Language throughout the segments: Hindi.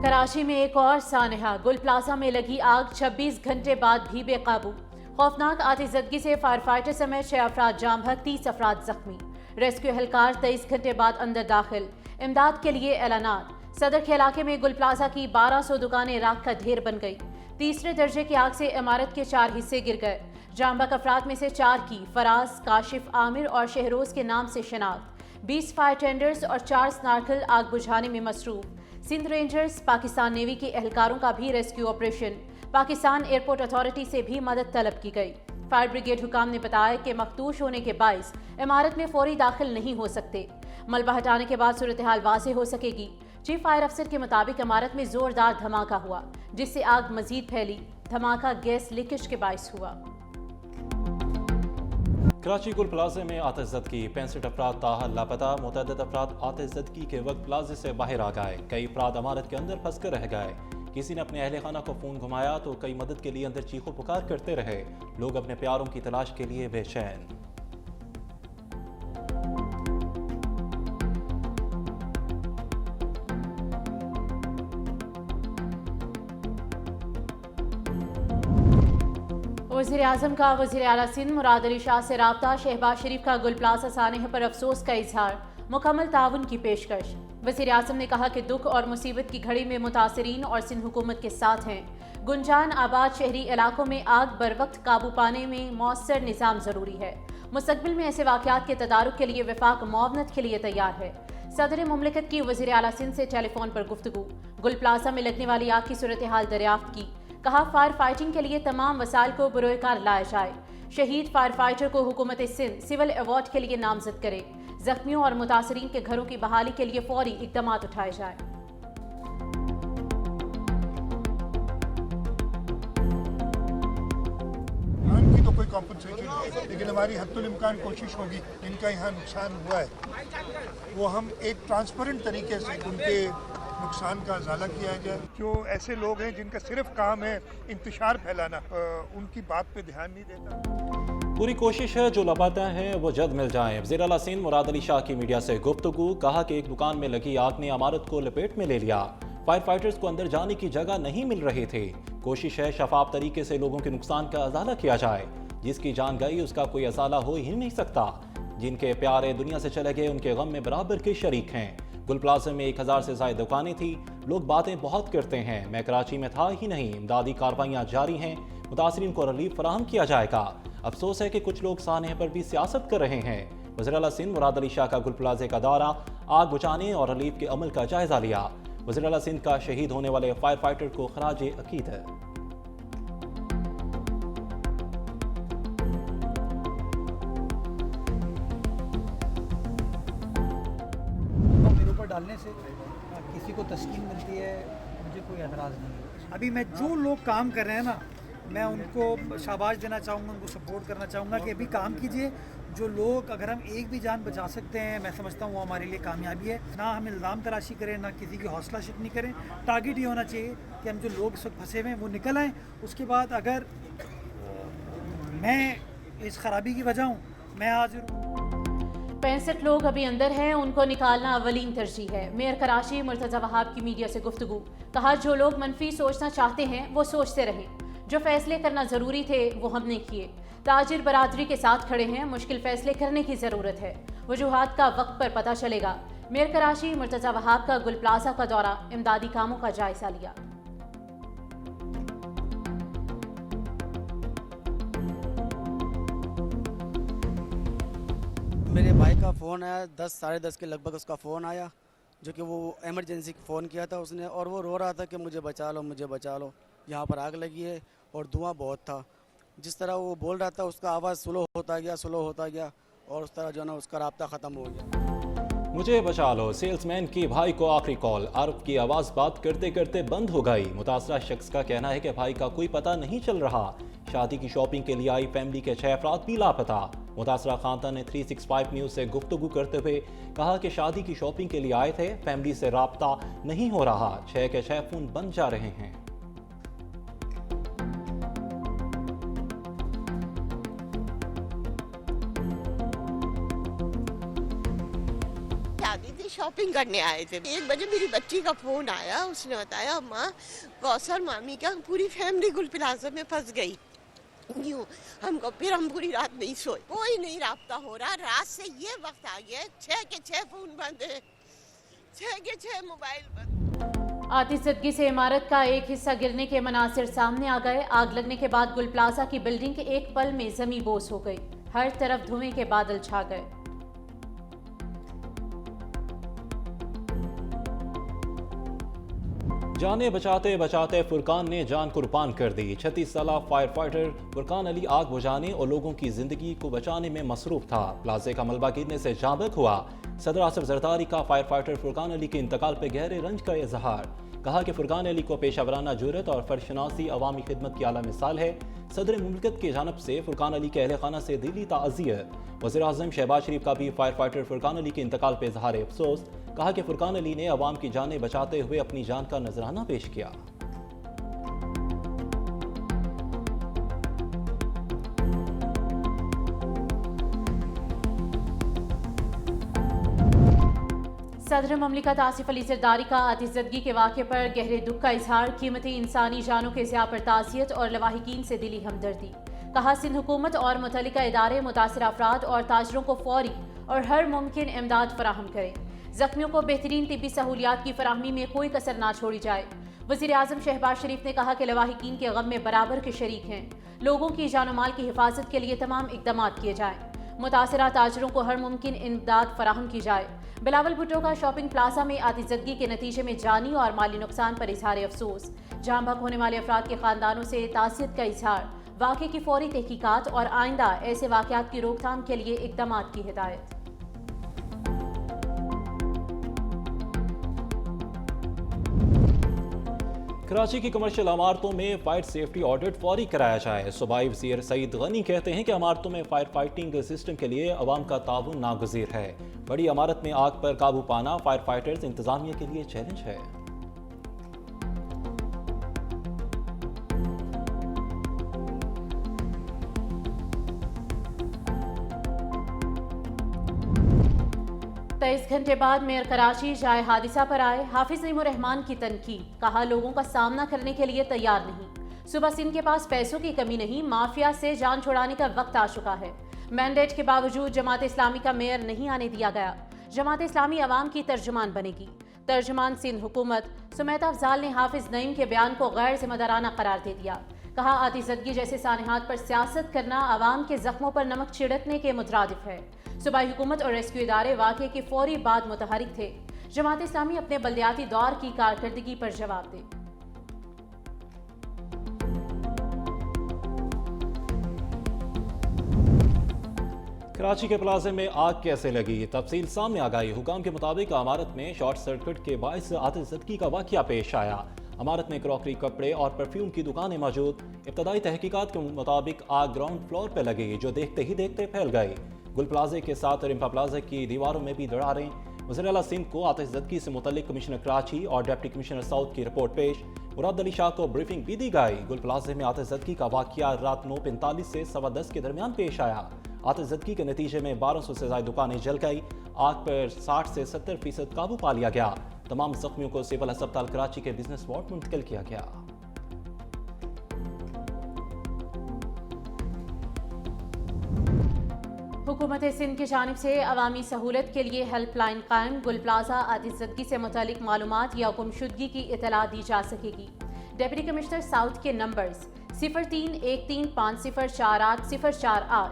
कराची में एक और सानहा, गुल प्लाजा में लगी आग 26 घंटे बाद भी बेकाबू। खौफनाक आतिशज़दगी से फायर फाइटर समेत 6 अफराद जाम बहक, 30 अफराद जख्मी। रेस्क्यू एहलकार 23 घंटे बाद अंदर दाखिल। इमदाद के लिए ऐलानात। सदर के इलाके में गुल प्लाजा की 1200 दुकानें राख का ढेर बन गई। तीसरे दर्जे की आग से इमारत के 4 हिस्से गिर गए। जाम बहक अफराद में से 4 की फराज, काशिफ, आमिर और शहरोज के नाम से शनाख्त। 20 फायर टेंडर्स और 4 स्नार्कल आग बुझाने में मसरूफ। सिंध रेंजर्स, पाकिस्तान नेवी के एहलकारों का भी rescue operation. Pakistan airport authority से भी मदद तलब की गई। फायर ब्रिगेड हुकाम ने बताया कि मखदूश होने के बाइस इमारत में फौरी दाखिल नहीं हो सकते। मलबा हटाने के बाद सूरत हाल वाज़ेह हो सकेगी। चीफ फायर अफसर के मुताबिक इमारत में जोरदार धमाका हुआ, जिससे आग मजीद फैली। धमाका गैस लीकेज के बाइस हुआ। कराची गुल प्लाजे में आतिशज़दगी, 65 अफराद ताहल लापता। मुतअद्दिद अफराद आतिशज़दगी के वक्त प्लाजे से बाहर आ गए। कई अफराद इमारत के अंदर फंस कर रह गए। किसी ने अपने अहले खाना को फ़ोन घुमाया तो कई मदद के लिए अंदर चीखो पुकार करते रहे। लोग अपने प्यारों की तलाश के लिए बेचैन। वज़ीर-ए-आज़म का वज़ीर आला सिंध मुराद अली शाह से राब्ता। शहबाज शरीफ का गुल प्लाजा सानहे पर अफसोस का इजहार, मुकम्मल ताउन की पेशकश। वज़ीर-ए-आज़म ने कहा कि दुख और मुसीबत की घड़ी में मुतासरीन और सिंध हुकूमत के साथ हैं। गुंजान आबाद शहरी इलाकों में आग बर वक्त काबू पाने में मौसर निज़ाम ज़रूरी है। मुस्तक़बिल में ऐसे वाक़यात के तदारुक के लिए वफाक मुआवनत के लिए तैयार है। सदर मुमलिकत की वज़ीर आला सिंध से टेलीफोन पर गुफ्तगू। गुल प्लाजा में लगने वाली आग की सूरत हाल दरियाफ्त की। कहा फायर फाइटिंग के लिए तमाम वसाइल को बरोकार लाया जाए। शहीद फायर फाइटर को हुकूमत सिंध सिविल अवार्ड के लिए नामजद करे। जख्मियों और मुतासरीन के घरों की बहाली के लिए फौरी इक़दाम उठाए जाए। आम की तो कोई कॉम्पनसेशन नहीं, लेकिन हमारी हद्दुल इम्कान कोशिश होगी। जिनका यहाँ नुकसान हुआ है वो हम एक ट्रांसपेरेंट तरीके से उनके नुकसान का अजाला किया जाए। जो ऐसे लोग हैं जिनका सिर्फ काम है इंतशार फैलाना, उनकी बात पे ध्यान नहीं देता। पूरी कोशिश है जो लापता हैं वो जल्द मिल जाएं। वज़ीर आला सिंध मुराद अली शाह की मीडिया से गुफ्तगू। कहा कि एक दुकान में लगी आग ने इमारत को लपेट में ले लिया। फायर फाइटर्स को अंदर जाने की जगह नहीं मिल रहे थे। कोशिश है शफाफ तरीके से लोगों के नुकसान का अजाला किया जाए। जिसकी जान गई उसका कोई अजाला हो ही नहीं सकता। जिनके प्यारे दुनिया से चले गए उनके गम में बराबर के शरीक हैं। गुल प्लाजा में 1000 से ज़ायद दुकानें थी। लोग बातें बहुत करते हैं, मैं कराची में था ही नहीं। इमदादी कार्रवाइयाँ जारी हैं। मुतासरीन को रिलीफ फराहम किया जाएगा। अफसोस है कि कुछ लोग सानहे पर भी सियासत कर रहे हैं। वज़ीर आला सिंध मुराद अली शाह का गुल प्लाजे का दौरा, आग बुझाने और रिलीफ के अमल का जायजा लिया। वज़ीर आला सिंध का शहीद होने वाले फायर फाइटर को खराज अकीदत। डालने से किसी को तस्कीन मिलती है, मुझे कोई एतराज़ नहीं है। अभी मैं जो लोग काम कर रहे हैं ना, मैं उनको शाबाश देना चाहूँगा, उनको सपोर्ट करना चाहूँगा कि अभी काम कीजिए। जो लोग, अगर हम एक भी जान बचा सकते हैं, मैं समझता हूँ वो हमारे लिए कामयाबी है। ना हम इल्ज़ाम तराशी करें, ना किसी की हौसला शिकनी करें। टारगेट ये होना चाहिए कि हम जो लोग इस वक्त फंसे हुए हैं वो निकल आएँ। उसके बाद अगर मैं इस खराबी की वजह हूँ, मैं हाजिर हूँ। 65 लोग अभी अंदर हैं, उनको निकालना अवलीन तरजीह है। मेयर कराची मुर्तज़ा वहाब की मीडिया से गुफ्तगू। कहा जो लोग मनफी सोचना चाहते हैं वो सोचते रहें। जो फैसले करना ज़रूरी थे वो हमने किए। ताजिर बरादरी के साथ खड़े हैं, मुश्किल फैसले करने की ज़रूरत है। वजूहात का वक्त पर पता चलेगा। मेयर कराची मुर्तज़ा वहाब का गुल प्लाजा का दौरा, इमदादी कामों का जायजा लिया। मेरे भाई का फ़ोन आया 10 साढ़े 10 के लगभग उसका फ़ोन आया, जो कि वो एमरजेंसी फ़ोन किया था उसने, और वो रो रहा था कि मुझे बचा लो, मुझे बचा लो, यहाँ पर आग लगी है और धुआं बहुत था। जिस तरह वो बोल रहा था उसका आवाज़ स्लो होता गया और उस तरह जो है ना उसका राब्ता ख़त्म हो गया। मुझे बचा लो, सेल्समैन की भाई को आखिरी कॉल। आरफ की आवाज़ बात करते करते बंद हो गई। मुतासरा शख्स का कहना है कि भाई का कोई पता नहीं चल रहा। शादी की शॉपिंग के लिए आई फैमिली के 6 अफराद भी लापता। मुतासरा खानदान ने 365 न्यूज़ से गुफ्तगू करते हुए कहा कि शादी की शॉपिंग के लिए आए थे, फैमिली से राब्ता नहीं हो रहा। 6 के 6 फ़ोन बंद जा रहे हैं। शॉपिंग करने आए थे। 1 बजे मेरी बच्ची का फोन आया, उसने बताया माँ कौसर मामी का पूरी फैमिली गुल प्लाजा में फंस गई। यूँ हमको फिर हम पूरी रात नहीं सोए, कोई नहीं राब्ता हो रहा। रात से ये वक्त आ गया 6 के 6 फोन बंद है, 6 के 6 मोबाइल बंद। आतिशबाजी से इमारत का एक हिस्सा गिरने के मनासिर सामने आ गए। आग लगने के बाद गुल प्लाजा की बिल्डिंग एक पल में जमीन बोस हो गई। हर तरफ धुएं के बादल छा गए। जाने बचाते बचाते फुरकान ने जान कुर्बान कर दी। 36 साला फायर फाइटर फुरकान अली आग बुझाने और लोगों की जिंदगी को बचाने में मसरूफ था। प्लाजे का मलबा गिरने से जाँ बहक हुआ। सदर आसिफ जरदारी का फायर फाइटर फुरकान अली के इंतकाल पर गहरे रंज का इजहार। कहा कि फुरकान अली को पेशावराना जुर्रत और फर्शनासी अवामी खिदमत की आला मिसाल है। सदर मुमलिकत की जानब से फुरकान अली के अहल खाना से दिली ताज़ियत। वज़ीर आज़म शहबाज शरीफ का भी फायर फाइटर फुरकान अली के इंतकाल पर इजहार अफसोस। कहा कि फुरकान अली ने अवाम की जानें बचाते हुए अपनी जान का नजराना पेश किया। सदर मुमलिकत आसिफ अली जरदारी का आतिशबाजी के वाक़े पर गहरे दुख का इजहार। कीमती इंसानी जानों के ज़िया पर ताज़ियत और लवाहिकीन से दिली हमदर्दी। कहा सिंध हुकूमत और मुतल्लिका इदारे मुतासिर अफराद और ताजरों को फौरी और हर मुमकिन इमदाद फराहम करें। जख्मियों को बेहतरीन तिब्बी सहूलियात की फराहमी में कोई कसर ना छोड़ी जाए। वज़ीर आज़म शहबाज शरीफ ने कहा कि लवाहिकीन के गम में बराबर के शरीक हैं। लोगों की जान माल की हिफाजत के लिए तमाम इकदाम किए जाएँ। मुतासरा ताजरों को हर मुमकिन इमदाद फराहम की जाए। बिलावल भुट्टो का शॉपिंग प्लाजा में आतिशबाजी के नतीजे में जानी और माली नुकसान पर इजहार अफसोस। जाँ बहक होने वाले अफराद के खानदानों से तासियत का इजहार। वाक़े की फौरी तहकीकात और आइंदा ऐसे वाक़यात की रोकथाम के लिए इकदाम की हिदायत। कराची की कमर्शियल इमारतों में फायर सेफ्टी ऑडिट फौरी कराया जाए। सूबाई वज़ीर सईद गनी कहते हैं कि इमारतों में फायर फाइटिंग सिस्टम के लिए अवाम का ताउन नागुज़ीर है। बड़ी इमारत में आग पर काबू पाना फायर फाइटर्स इंतजामिया के लिए चैलेंज है। तेईस घंटे बाद मेयर कराची जाए हादिसा पर आए। हाफिज नईमुर रहमान की तनकीद। कहा लोगों का सामना करने के लिए तैयार नहीं। सुबह सिंध के पास पैसों की कमी नहीं, माफिया से जान छुड़ाने का वक्त आ चुका है। मैंडेट के बावजूद जमात इस्लामी का मेयर नहीं आने दिया गया। जमात इस्लामी अवाम की तर्जुमान बनेगी। तर्जुमान सिंध हुकूमत सुमैत अफजाल ने हाफिज नईम के बयान को गैर जिम्मेदाराना करार दे दिया। कहा आतिशबाजी जैसे सानहात पर सियासत करना अवाम के जख्मों पर नमक छिड़कने के मुतरादिफ है। सूबाई हुकूमत और रेस्क्यू इदारे वाक़े के फौरी बाद मुतहरिक थे। जमात इस्लामी अपने बल्दियाती दौर की कारकर्दगी पर जवाब दे। कराची के प्लाजे में आग कैसे लगी, तफसील सामने आ गई। हुकाम के मुताबिक इमारत में शॉर्ट सर्किट के बायस आतिशबाजी का वाक़या पेश आया। इमारत में क्रॉकरी, कपड़े और परफ्यूम की दुकानें मौजूद। इब्तदाई तहकीकात के मुताबिक आग ग्राउंड फ्लोर पर लगी, जो देखते ही देखते फैल गई। गुल प्लाजे के साथ रिम्पा प्लाजा की दीवारों में भी दरारें। वज़ीर आला सिंध को आतिशबाजी से मुतल्लिक कमिश्नर कराची और डिप्टी कमिश्नर साउथ की रिपोर्ट पेश। मुराद अली शाह को ब्रीफिंग भी दी गई। गुल प्लाजे में आतिशबाजी का वाक़या रात 9:45 से 10:15 के दरमियान पेश आया। आतिशबाजी के नतीजे में 1200 से ज़ायद दुकानें जल गई। आग पर 60 से 70% काबू पा लिया गया। तमाम जख्मियों को सिविल अस्पताल कराची के बिजनेस वार्ड मुंतकिल किया गया। हुकूमत सिंध की जानिब से अवामी सहूलत के लिए हेल्पलाइन कायम। गुल प्लाजा आतिशबाजी से मुतालिक मालूमात या गुमशुदगी की इतला दी जा सकेगी। डिप्टी कमिश्नर साउथ के नंबर्स 0313504804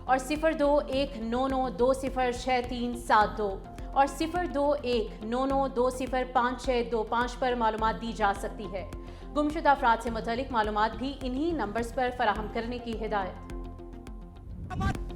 और 021992063072 और 021992055625 पर मालूमात दी जा सकती है। गुमशुदा अफराद से मुतालिक मालूमात भी इन्हीं नंबर्स पर फराहम करने की हिदायत।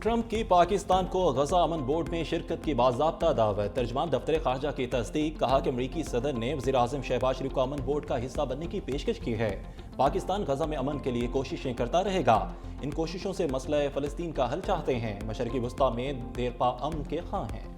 ट्रंप की पाकिस्तान को गजा अमन बोर्ड में शिरकत की बाज़ाब्ता दावत। तर्जमान दफ्तर खारजा की तस्दीक। कहा कि अमरीकी सदर ने वज़ीर आज़म शहबाज शरीफ को अमन बोर्ड का हिस्सा बनने की पेशकश की है। पाकिस्तान गजा में अमन के लिए कोशिशें करता रहेगा। इन कोशिशों से मसला फ़लस्तीन का हल चाहते हैं। मशरक़ी वस्ता में देरपा अमन के ख़्वाह हैं।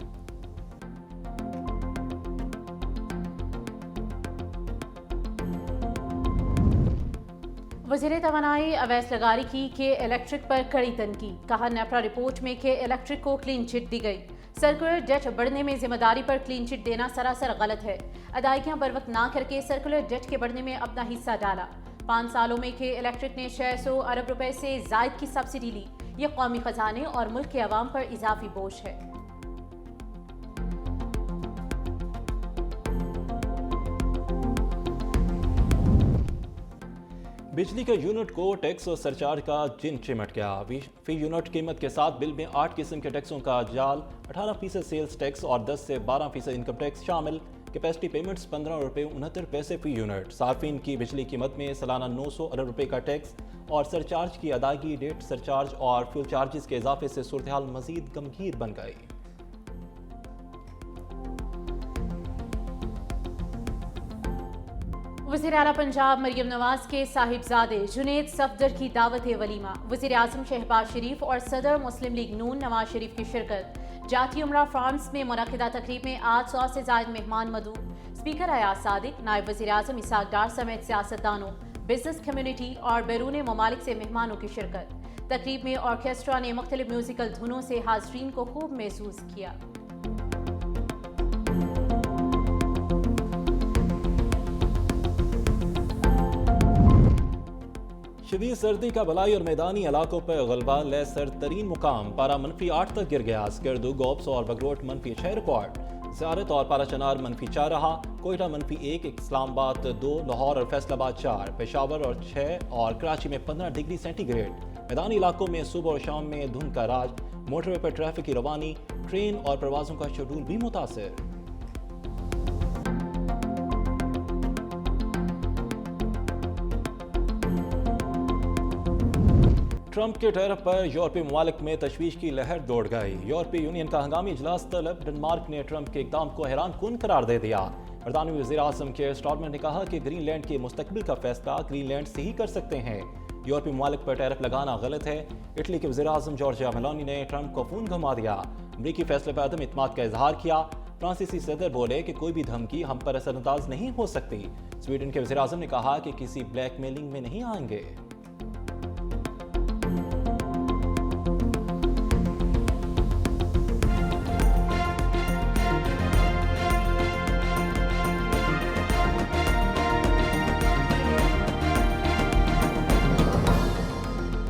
वज़ीर तवानाई अवैस लगारी की के इलेक्ट्रिक पर कड़ी तनकीद। कहा नेपरा रिपोर्ट में के इलेक्ट्रिक को क्लीन चिट दी गई। सर्कुलर डेट बढ़ने में जिम्मेदारी पर क्लीन चिट देना सरासर गलत है। अदायगियां बर वक्त ना करके सर्कुलर डेट के बढ़ने में अपना हिस्सा डाला। 5 सालों में के इलेक्ट्रिक ने 600 अरब रुपए से जायद की सब्सिडी ली। ये कौमी खजाने और मुल्क के अवाम पर इजाफी बोझ है। बिजली के यूनिट को टैक्स और सरचार्ज का जिन चिमट गया। फी यूनिट कीमत के साथ बिल में 8 किस्म के टैक्सों का जाल, 18% सेल्स टैक्स और 10 से 12% इनकम टैक्स शामिल। कैपेसिटी पेमेंट्स 15 रुपये 69 पैसे फी यूनिट। सार्फिन की बिजली कीमत में सालाना 900 अरब रुपये का टैक्स और सरचार्ज की अदायगी, डेट सरचार्ज और फ्यूल चार्जेस के इजाफे से सूरत हाल मजीद गमगीर बन गई। वज़ीर आला पंजाब मरियम नवाज के साहिबजादे जुनेद सफदर की दावत वलीमा। वज़ीर आज़म शहबाज शरीफ और सदर मुस्लिम लीग नून नवाज शरीफ की शिरकत। जाती उमरा फार्म्स में मुनक़िदा तकरीब में 800 से ज़ायद मेहमान मदऊ। स्पीकर अयाज सादिक, नायब वज़ीर आज़म इसाक डार समेत सियासतदानों, बिजनेस कम्युनिटी और बैरून ममालिक से मेहमानों की शिरकत। तकरीब में ऑर्केस्ट्रा ने मुख्तलिफ म्यूजिकल धुनों से हाज़रीन को खूब महसूस किया। शदीद सर्दी का बलाई और मैदानी इलाकों पर गलबा ले सरतरीन मुकाम। पारा -8 तक गिर गया। स्कर्दू, गोप्स और बगरोट -6 रिकॉर्ड। ज़ियारत और पारा चनार -4 रहा। कोयटा -1, इस्लामाबाद 2, लाहौर और फैसलाबाद 4, पेशावर और 6 और कराची में 15 डिग्री सेंटीग्रेड। मैदानी इलाकों में सुबह और शाम में धुंध का राज। मोटरवे पर ट्रैफिक की रवानी, ट्रेन और परवाजों का शेड्यूल भी मुतासर। ट्रंप के टैरिफ पर यूरोपीय ममालिक में तशवीश की लहर दौड़ गई। यूरोपीय यूनियन का हंगामी इजलास तलब। डेनमार्क ने ट्रंप के इकदाम को हैरान कुन करार दे दिया। बरतानवी वज़ीर आज़म केयर स्टारमर ने कहा कि ग्रीनलैंड के मुस्तकबिल का फैसला ग्रीनलैंड से ही कर सकते हैं। यूरोपीय ममालिक पर टैरिफ लगाना गलत है। इटली के वज़ीर आज़म जॉर्जिया मेलोनी ने ट्रंप को फ़ोन घुमा दिया। अमरीकी फैसले पर अदम इत्मीनान का इजहार किया। फ्रांसीसी सदर बोले कि कोई भी धमकी हम पर असरअंदाज नहीं हो सकती। स्वीडन के वज़ीर आज़म ने कहा कि किसी ब्लैकमेलिंग में नहीं आएंगे।